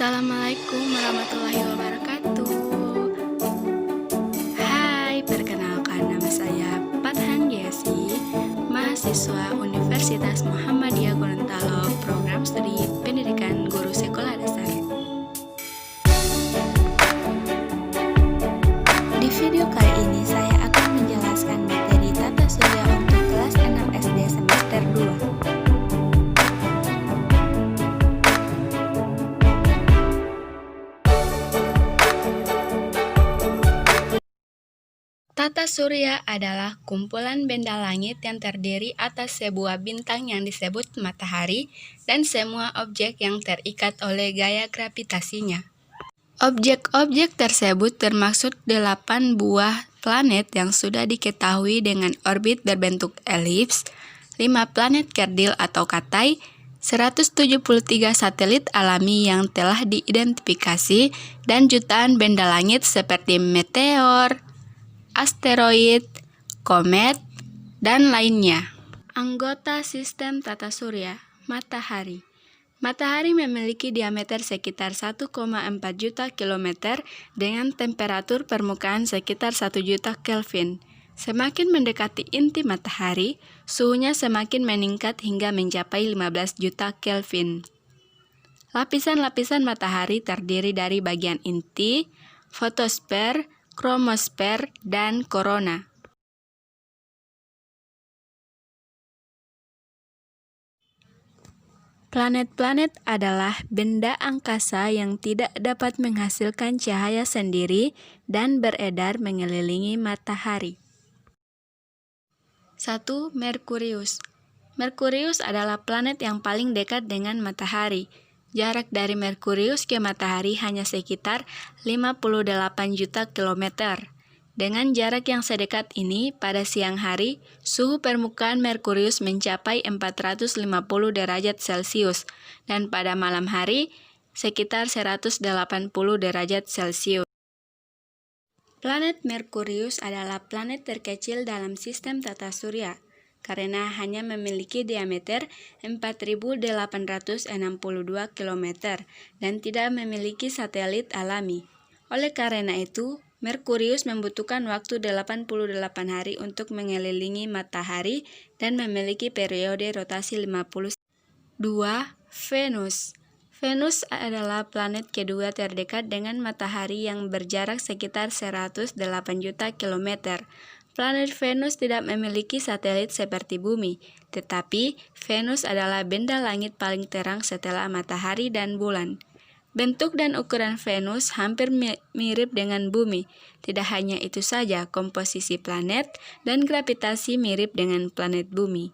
Assalamualaikum warahmatullahi wabarakatuh. Hai, perkenalkan nama saya Fathan Yesi, mahasiswa Universitas Muhammadiyah Gorontalo, program studi pendidikan guru sekolah dasar. Di video kali ini saya akan menjelaskan materi tata surya untuk kelas 6 SD semester 2. Tata surya adalah kumpulan benda langit yang terdiri atas sebuah bintang yang disebut matahari dan semua objek yang terikat oleh gaya gravitasinya. Objek-objek tersebut termasuk 8 buah planet yang sudah diketahui dengan orbit berbentuk elips, 5 planet kerdil atau katai, 173 satelit alami yang telah diidentifikasi, dan jutaan benda langit seperti meteor, asteroid, komet, dan lainnya. Anggota sistem tata surya, matahari. Matahari memiliki diameter sekitar 1,4 juta kilometer dengan temperatur permukaan sekitar 1 juta Kelvin. Semakin mendekati inti matahari, suhunya semakin meningkat hingga mencapai 15 juta Kelvin. Lapisan-lapisan matahari terdiri dari bagian inti, fotosfer, kromosfer, dan korona. Planet-planet adalah benda angkasa yang tidak dapat menghasilkan cahaya sendiri dan beredar mengelilingi matahari. 1. Merkurius. Merkurius adalah planet yang paling dekat dengan matahari. Jarak dari Merkurius ke matahari hanya sekitar 58 juta kilometer. Dengan jarak yang sedekat ini, pada siang hari, suhu permukaan Merkurius mencapai 450 derajat Celcius, dan pada malam hari, sekitar 180 derajat Celcius. Planet Merkurius adalah planet terkecil dalam sistem tata surya, karena hanya memiliki diameter 4.862 km dan tidak memiliki satelit alami. Oleh karena itu, Merkurius membutuhkan waktu 88 hari untuk mengelilingi matahari dan memiliki periode rotasi 50. 2. Venus. Venus adalah planet kedua terdekat dengan matahari yang berjarak sekitar 108 juta kilometer. Planet Venus tidak memiliki satelit seperti Bumi, tetapi Venus adalah benda langit paling terang setelah matahari dan bulan. Bentuk dan ukuran Venus hampir mirip dengan Bumi. Tidak hanya itu saja, komposisi planet dan gravitasi mirip dengan planet Bumi.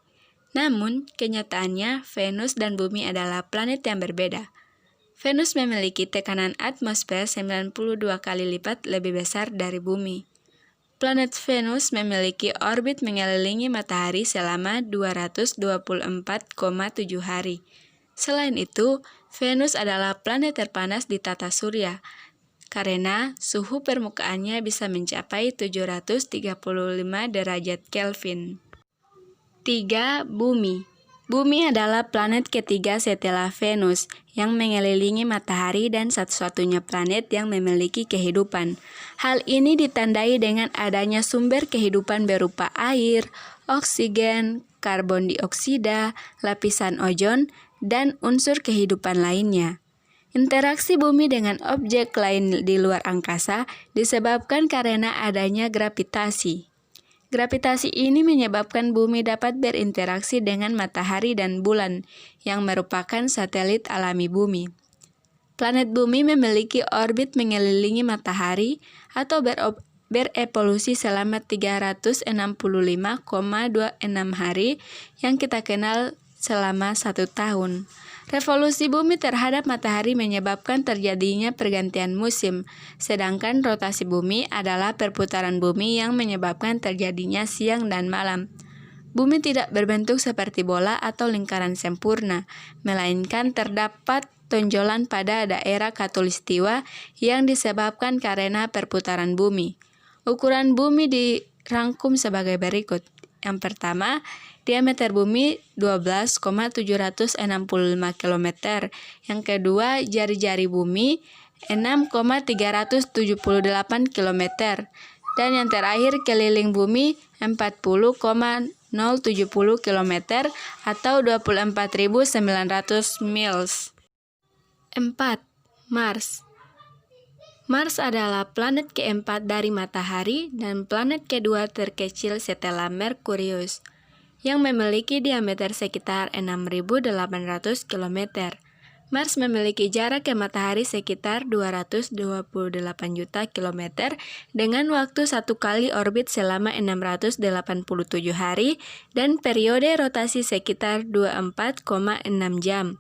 Namun, kenyataannya Venus dan Bumi adalah planet yang berbeda. Venus memiliki tekanan atmosfer 92 kali lipat lebih besar dari Bumi. Planet Venus memiliki orbit mengelilingi matahari selama 224,7 hari. Selain itu, Venus adalah planet terpanas di tata surya, karena suhu permukaannya bisa mencapai 735 derajat Kelvin. 3. Bumi. Bumi adalah planet ketiga setelah Venus yang mengelilingi matahari dan satu-satunya planet yang memiliki kehidupan. Hal ini ditandai dengan adanya sumber kehidupan berupa air, oksigen, karbon dioksida, lapisan ozon, dan unsur kehidupan lainnya. Interaksi bumi dengan objek lain di luar angkasa disebabkan karena adanya gravitasi. Gravitasi ini menyebabkan bumi dapat berinteraksi dengan matahari dan bulan, yang merupakan satelit alami bumi. Planet bumi memiliki orbit mengelilingi matahari atau berevolusi selama 365,26 hari yang kita kenal selama 1 tahun. Revolusi bumi terhadap matahari menyebabkan terjadinya pergantian musim, sedangkan rotasi bumi adalah perputaran bumi yang menyebabkan terjadinya siang dan malam. Bumi tidak berbentuk seperti bola atau lingkaran sempurna, melainkan terdapat tonjolan pada daerah khatulistiwa yang disebabkan karena perputaran bumi. Ukuran bumi dirangkum sebagai berikut. Yang pertama, Diameter bumi 12,765 km. Yang kedua, jari-jari bumi 6,378 km. Dan yang terakhir, keliling bumi 40,070 km atau 24.900 miles. 4. Mars. Mars adalah planet keempat dari Matahari dan planet kedua terkecil setelah Merkurius, yang memiliki diameter sekitar 6.800 km. Mars memiliki jarak ke Matahari sekitar 228 juta kilometer dengan waktu satu kali orbit selama 687 hari dan periode rotasi sekitar 24,6 jam.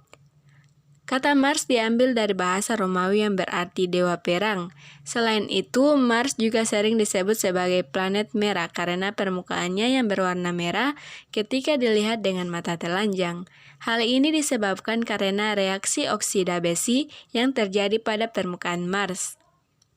Kata Mars diambil dari bahasa Romawi yang berarti dewa perang. Selain itu, Mars juga sering disebut sebagai planet merah karena permukaannya yang berwarna merah ketika dilihat dengan mata telanjang. Hal ini disebabkan karena reaksi oksida besi yang terjadi pada permukaan Mars.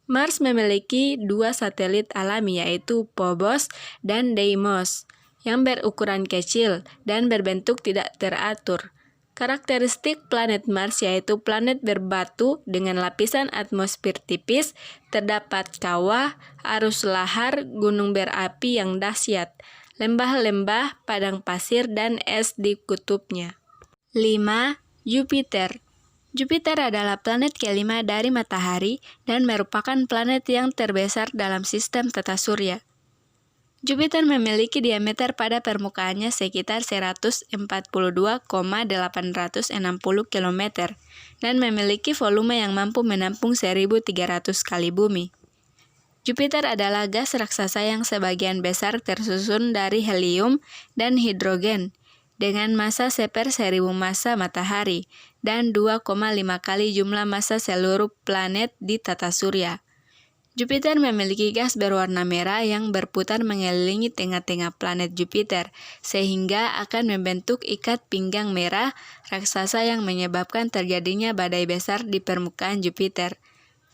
Mars memiliki dua satelit alami yaitu Phobos dan Deimos yang berukuran kecil dan berbentuk tidak teratur. Karakteristik planet Mars yaitu planet berbatu dengan lapisan atmosfer tipis, terdapat kawah, arus lahar, gunung berapi yang dahsyat, lembah-lembah, padang pasir, dan es di kutubnya. 5. Jupiter. Jupiter adalah planet kelima dari Matahari dan merupakan planet yang terbesar dalam sistem tata surya. Jupiter memiliki diameter pada permukaannya sekitar 142,860 km dan memiliki volume yang mampu menampung 1.300 kali bumi. Jupiter adalah gas raksasa yang sebagian besar tersusun dari helium dan hidrogen dengan massa seper 1.000 massa Matahari dan 2,5 kali jumlah massa seluruh planet di tata surya. Jupiter memiliki gas berwarna merah yang berputar mengelilingi tengah-tengah planet Jupiter, sehingga akan membentuk ikat pinggang merah raksasa yang menyebabkan terjadinya badai besar di permukaan Jupiter.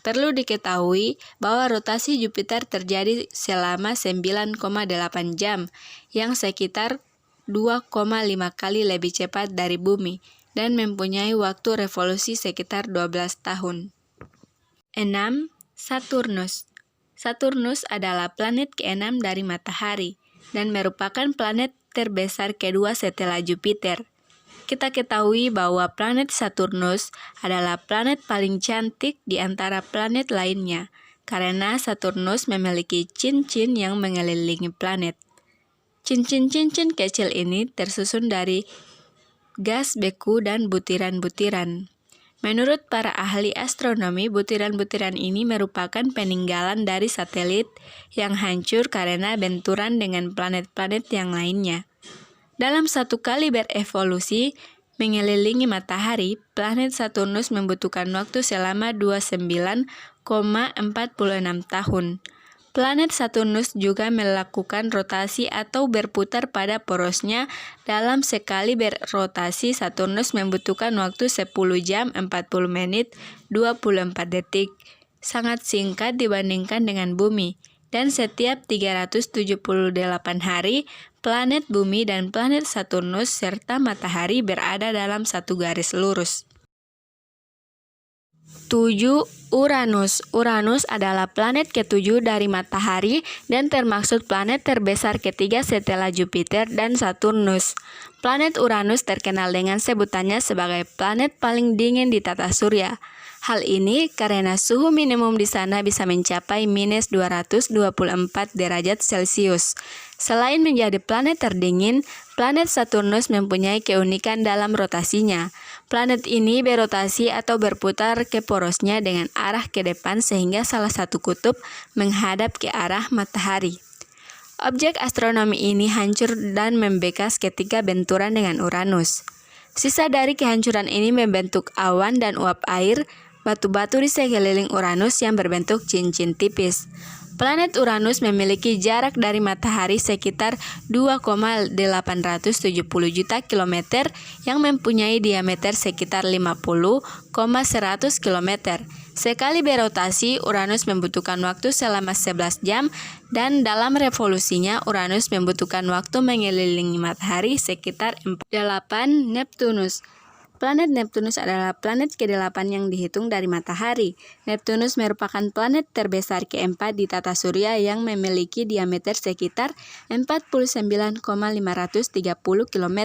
Perlu diketahui bahwa rotasi Jupiter terjadi selama 9,8 jam, yang sekitar 2,5 kali lebih cepat dari bumi, dan mempunyai waktu revolusi sekitar 12 tahun. 6. Saturnus. Saturnus adalah planet ke-6 dari Matahari dan merupakan planet terbesar kedua setelah Jupiter. Kita ketahui bahwa planet Saturnus adalah planet paling cantik di antara planet lainnya karena Saturnus memiliki cincin yang mengelilingi planet. Cincin-cincin kecil ini tersusun dari gas beku dan butiran-butiran. Menurut para ahli astronomi, butiran-butiran ini merupakan peninggalan dari satelit yang hancur karena benturan dengan planet-planet yang lainnya. Dalam satu kali berevolusi mengelilingi Matahari, planet Saturnus membutuhkan waktu selama 29,46 tahun. Planet Saturnus juga melakukan rotasi atau berputar pada porosnya. Dalam sekali berrotasi, Saturnus membutuhkan waktu 10 jam 40 menit 24 detik. Sangat singkat dibandingkan dengan Bumi. Dan setiap 378 hari, planet Bumi dan planet Saturnus serta Matahari berada dalam satu garis lurus. 7. Uranus. Uranus adalah planet ke-7 dari Matahari dan termasuk planet terbesar ketiga setelah Jupiter dan Saturnus. Planet Uranus terkenal dengan sebutannya sebagai planet paling dingin di tata surya. Hal ini karena suhu minimum di sana bisa mencapai minus 224 derajat Celcius. Selain menjadi planet terdingin, planet Saturnus mempunyai keunikan dalam rotasinya. Planet ini berotasi atau berputar ke porosnya dengan arah ke depan sehingga salah satu kutub menghadap ke arah Matahari. Objek astronomi ini hancur dan membekas ketika benturan dengan Uranus. Sisa dari kehancuran ini membentuk awan dan uap air, batu-batu di sekeliling Uranus yang berbentuk cincin tipis. Planet Uranus memiliki jarak dari Matahari sekitar 2,870 juta kilometer yang mempunyai diameter sekitar 50,100 km. Sekali berotasi, Uranus membutuhkan waktu selama 11 jam dan dalam revolusinya Uranus membutuhkan waktu mengelilingi matahari sekitar 8. Neptunus. Planet Neptunus adalah planet ke-8 yang dihitung dari matahari. Neptunus merupakan planet terbesar keempat di tata surya yang memiliki diameter sekitar 49,530 km.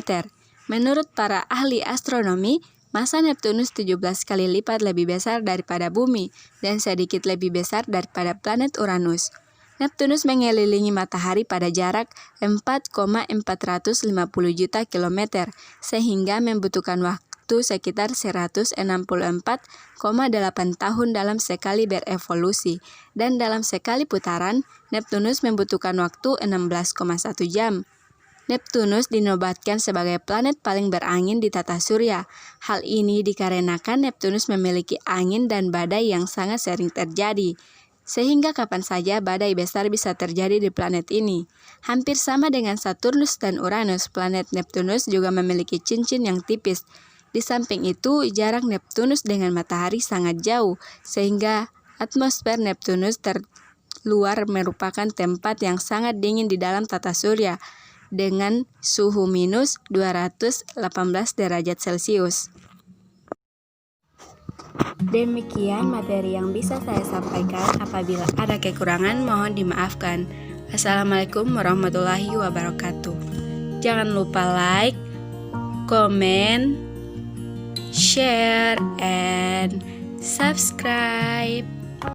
Menurut para ahli astronomi, massa Neptunus 17 kali lipat lebih besar daripada Bumi dan sedikit lebih besar daripada planet Uranus. Neptunus mengelilingi matahari pada jarak 4,450 juta kilometer, sehingga membutuhkan waktu sekitar 164,8 tahun dalam sekali berevolusi, dan dalam sekali putaran, Neptunus membutuhkan waktu 16,1 jam. Neptunus dinobatkan sebagai planet paling berangin di tata surya. Hal ini dikarenakan Neptunus memiliki angin dan badai yang sangat sering terjadi, sehingga kapan saja badai besar bisa terjadi di planet ini. Hampir sama dengan Saturnus dan Uranus, planet Neptunus juga memiliki cincin yang tipis. Di samping itu, jarak Neptunus dengan matahari sangat jauh, sehingga atmosfer Neptunus terluar merupakan tempat yang sangat dingin di dalam tata surya, dengan suhu minus 218 derajat Celcius. Demikian materi yang bisa saya sampaikan. Apabila ada kekurangan, mohon dimaafkan. Assalamualaikum warahmatullahi wabarakatuh. Jangan lupa like, comment, share, and subscribe.